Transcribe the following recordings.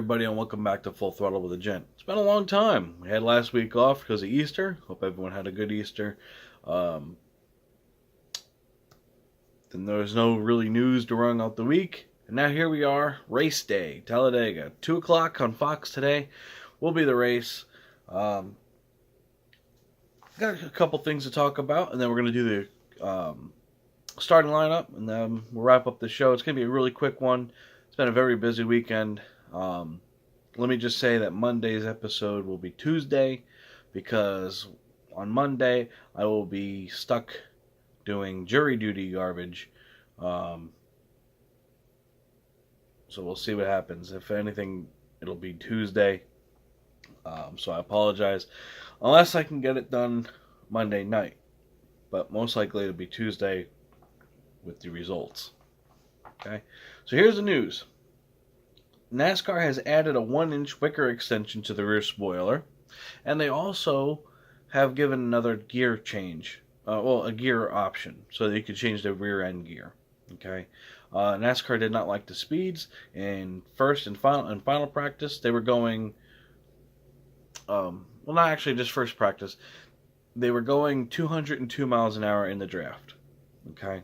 everybody, and welcome back to Full Throttle with a Gent. It's been a long time. We had last week off because of Easter. Hope everyone had a good Easter. Then there was no really news to run out the week. And now here we are, race day, Talladega. 2 o'clock on Fox today will be the race. Got a couple things to talk about, and then we're going to do the starting lineup, and then we'll wrap up the show. It's going to be a really quick one. It's been a very busy weekend. Let me just say that Monday's episode will be Tuesday, because on Monday I will be stuck doing jury duty garbage. So we'll see what happens. If anything, it'll be Tuesday. So I apologize. Unless I can get it done Monday night. But most likely it'll be Tuesday with the results. Okay? So here's the news. Nascar has added a 1-inch Wicker extension to the rear spoiler. And they also have given another gear change. A gear option. So that you could change the rear end gear. Okay? NASCAR did not like the speeds. In first and final practice, they were going... well, not actually just first practice. They were going 202 miles an hour in the draft. Okay?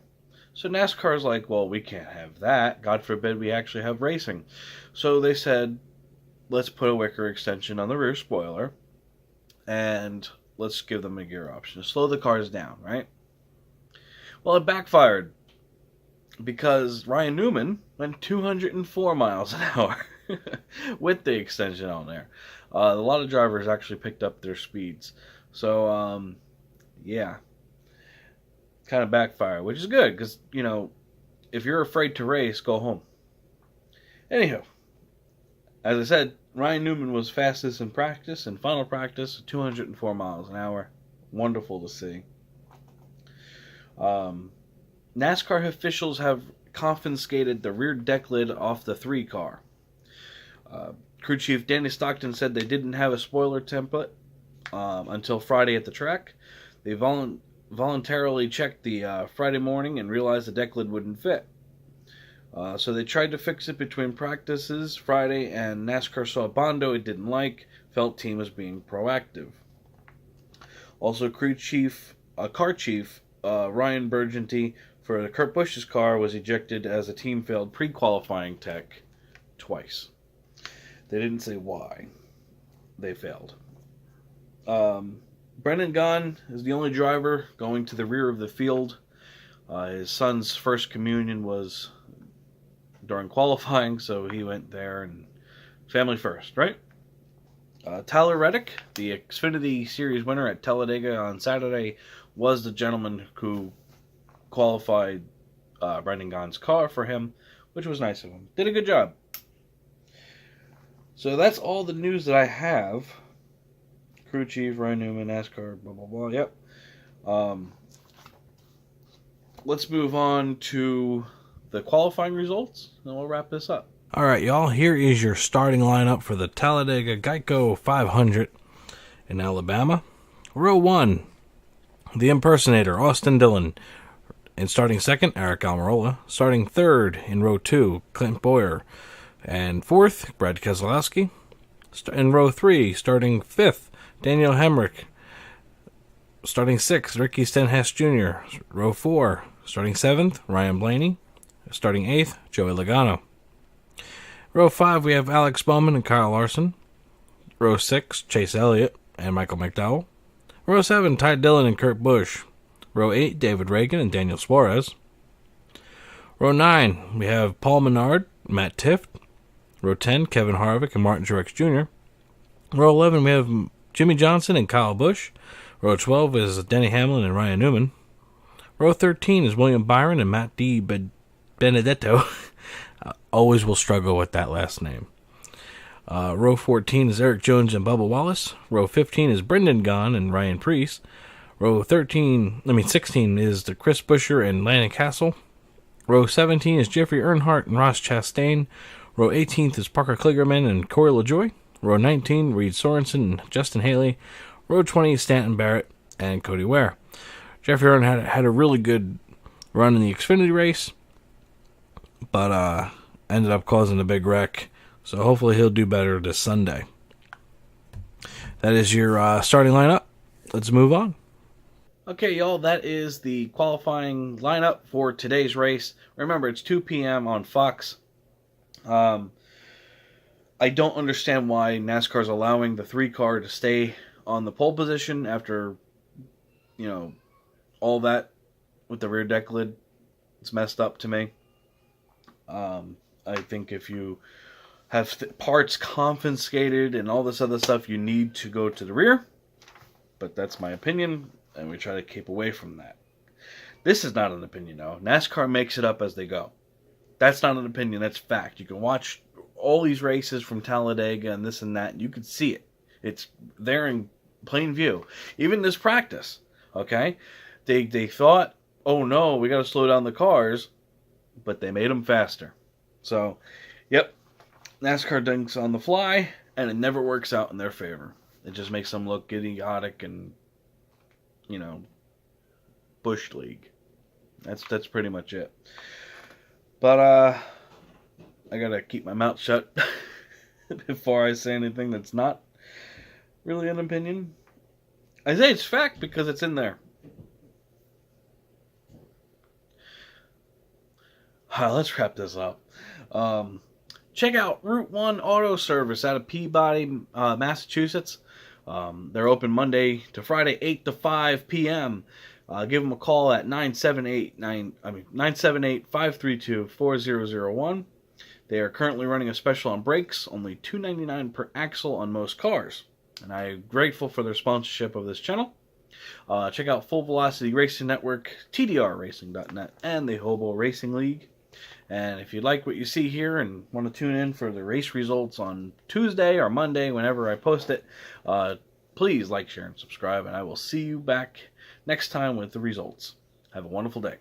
So NASCAR's like, well, we can't have that. God forbid we actually have racing. So they said, let's put a Wicker extension on the rear spoiler. And let's give them a gear option to slow the cars down, right? Well, it backfired. Because Ryan Newman went 204 miles an hour with the extension on there. A lot of drivers actually picked up their speeds. So, yeah. Kind of backfired, which is good. Because, you know, if you're afraid to race, go home. Anyhow, as I said, Ryan Newman was fastest in practice. In final practice, 204 miles an hour. Wonderful to see. NASCAR officials have confiscated the rear deck lid off the 3 car. Crew Chief Danny Stockton said they didn't have a spoiler template until Friday at the track. They voluntarily checked the Friday morning and realized the deck lid wouldn't fit. So they tried to fix it between practices Friday, and NASCAR saw Bondo it didn't like, felt team was being proactive. Also, car chief Ryan Burgundy for Kurt Busch's car was ejected as the team failed pre-qualifying tech twice. They didn't say why they failed. Brendan Gaughan is the only driver going to the rear of the field. His son's first communion was during qualifying, so he went there, and family first, right? Tyler Reddick, the Xfinity Series winner at Talladega on Saturday, was the gentleman who qualified Brendan Gaughan's car for him, which was nice of him. Did a good job. So that's all the news that I have. Crew Chief, Ryan Newman, NASCAR, blah, blah, blah. Yep. Let's move on to the qualifying results, and we'll wrap this up. All right, y'all. Here is your starting lineup for the Talladega Geico 500 in Alabama. Row 1, the impersonator, Austin Dillon. In starting second, Eric Almirola. Starting third in row 2, Clint Boyer. And fourth, Brad Keselowski. In row 3, starting fifth, Daniel Hemrick. Starting sixth, Ricky Stenhouse Jr. Row 4, starting seventh, Ryan Blaney. Starting eighth, Joey Logano. Row 5, we have Alex Bowman and Kyle Larson. Row 6, Chase Elliott and Michael McDowell. Row 7, Ty Dillon and Kurt Busch. Row 8, David Reagan and Daniel Suarez. Row 9, we have Paul Menard, Matt Tifft. Row 10, Kevin Harvick and Martin Truex Jr. Row 11, we have Jimmy Johnson and Kyle Busch. Row 12 is Denny Hamlin and Ryan Newman. Row 13 is William Byron and Matt D. Benedetto. Always will struggle with that last name. Row 14 is Eric Jones and Bubba Wallace. Row 15 is Brendan Gaughan and Ryan Preece. Row 16 is the Chris Buescher and Landon Castle. Row 17 is Jeffrey Earnhardt and Ross Chastain. Row 18th is Parker Kligerman and Corey LaJoie. Row 19, Reed Sorensen and Justin Haley. Row 20 is Stanton Barrett and Cody Ware. Jeffrey Earnhardt had a really good run in the Xfinity race, but ended up causing a big wreck. So hopefully he'll do better this Sunday. That is your starting lineup. Let's move on. Okay, y'all, that is the qualifying lineup for today's race. Remember, it's 2 p.m. on Fox. I don't understand why NASCAR's allowing the 3-car to stay on the pole position after, all that with the rear deck lid. It's messed up to me. I think if you have parts confiscated and all this other stuff, you need to go to the rear. But that's my opinion, and we try to keep away from that. This is not an opinion, though. NASCAR makes it up as they go. That's not an opinion, that's fact. You can watch all these races from Talladega and this and that, and you can see it. It's there in plain view. Even this practice, okay? They thought, oh no, we got to slow down the cars, but they made them faster. So, yep, NASCAR thinks on the fly, and it never works out in their favor. It just makes them look idiotic and, Bush League. That's pretty much it. But, I gotta keep my mouth shut before I say anything that's not really an opinion. I say it's fact because it's in there. Let's wrap this up. Check out Route 1 Auto Service out of Peabody, Massachusetts. They're open Monday to Friday, 8 to 5 p.m. Give them a call at 978-532-4001. They are currently running a special on brakes, only $2.99 per axle on most cars. And I am grateful for their sponsorship of this channel. Check out Full Velocity Racing Network, tdrracing.net, and the Hobo Racing League. And if you like what you see here and want to tune in for the race results on Tuesday or Monday, whenever I post it, please like, share, and subscribe. And I will see you back next time with the results. Have a wonderful day.